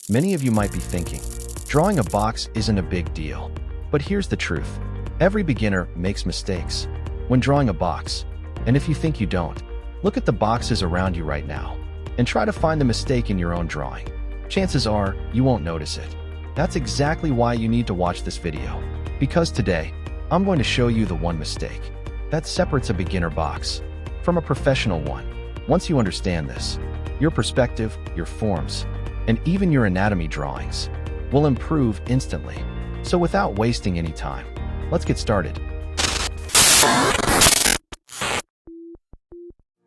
Many of you might be thinking, drawing a box isn't a big deal. But here's the truth. Every beginner makes mistakes when drawing a box. And if you think you don't, look at the boxes around you right now and try to find the mistake in your own drawing. Chances are you won't notice it. That's exactly why you need to watch this video. Because today, I'm going to show you the one mistake that separates a beginner box from a professional one. Once you understand this, your perspective, your forms, and even your anatomy drawings will improve instantly. So without wasting any time, let's get started.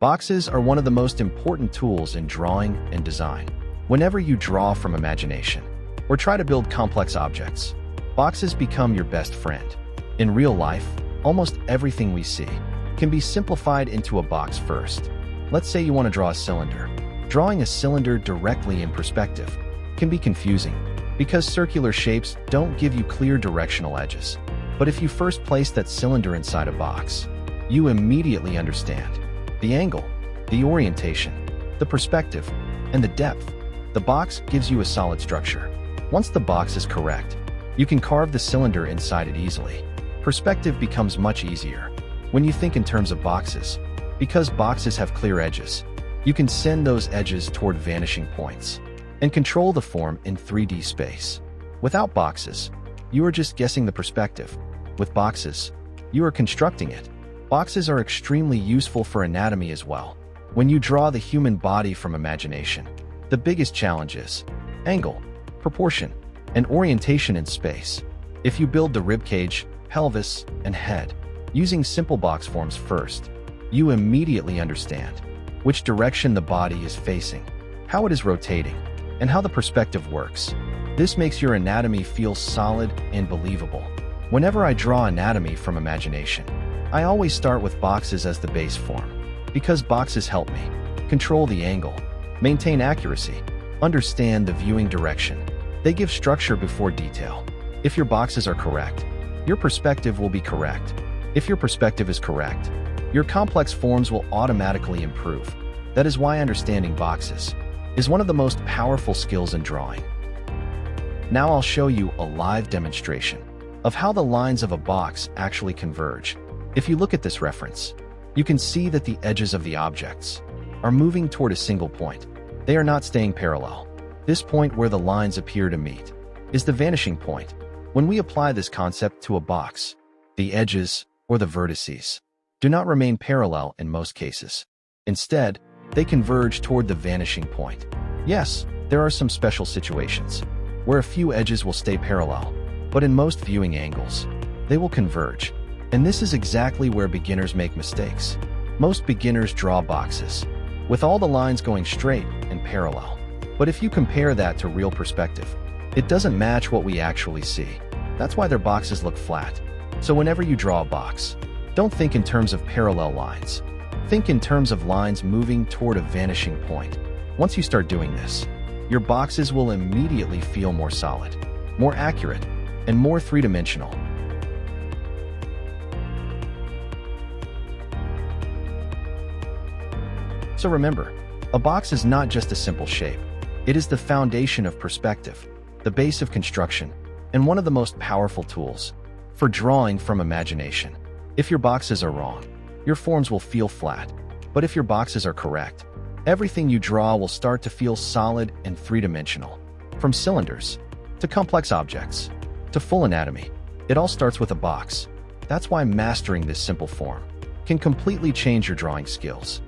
Boxes are one of the most important tools in drawing and design. Whenever you draw from imagination or try to build complex objects, boxes become your best friend. In real life, almost everything we see can be simplified into a box first. Let's say you want to draw a cylinder. Drawing a cylinder directly in perspective can be confusing because circular shapes don't give you clear directional edges. But if you first place that cylinder inside a box, you immediately understand the angle, the orientation, the perspective, and the depth. The box gives you a solid structure. Once the box is correct, you can carve the cylinder inside it easily. Perspective becomes much easier when you think in terms of boxes. Because boxes have clear edges, you can send those edges toward vanishing points and control the form in 3D space. Without boxes, you are just guessing the perspective. With boxes, you are constructing it. Boxes are extremely useful for anatomy as well. When you draw the human body from imagination, the biggest challenge is angle, proportion, and orientation in space. If you build the ribcage, pelvis, and head using simple box forms first, you immediately understand which direction the body is facing, how it is rotating, and how the perspective works. This makes your anatomy feel solid and believable. Whenever I draw anatomy from imagination, I always start with boxes as the base form, because boxes help me control the angle, maintain accuracy, understand the viewing direction. They give structure before detail. If your boxes are correct, your perspective will be correct. If your perspective is correct, your complex forms will automatically improve. That is why understanding boxes is one of the most powerful skills in drawing. Now I'll show you a live demonstration of how the lines of a box actually converge. If you look at this reference, you can see that the edges of the objects are moving toward a single point. They are not staying parallel. This point where the lines appear to meet is the vanishing point. When we apply this concept to a box, the edges, or the vertices, do not remain parallel in most cases. Instead, they converge toward the vanishing point. Yes, there are some special situations where a few edges will stay parallel, but in most viewing angles, they will converge. And this is exactly where beginners make mistakes. Most beginners draw boxes with all the lines going straight and parallel. But if you compare that to real perspective, it doesn't match what we actually see. That's why their boxes look flat. So whenever you draw a box, don't think in terms of parallel lines. Think in terms of lines moving toward a vanishing point. Once you start doing this, your boxes will immediately feel more solid, more accurate, and more three-dimensional. So remember, a box is not just a simple shape. It is the foundation of perspective, the base of construction, and one of the most powerful tools for drawing from imagination. If your boxes are wrong, your forms will feel flat. But if your boxes are correct, everything you draw will start to feel solid and three-dimensional. From cylinders, to complex objects, to full anatomy, it all starts with a box. That's why mastering this simple form can completely change your drawing skills.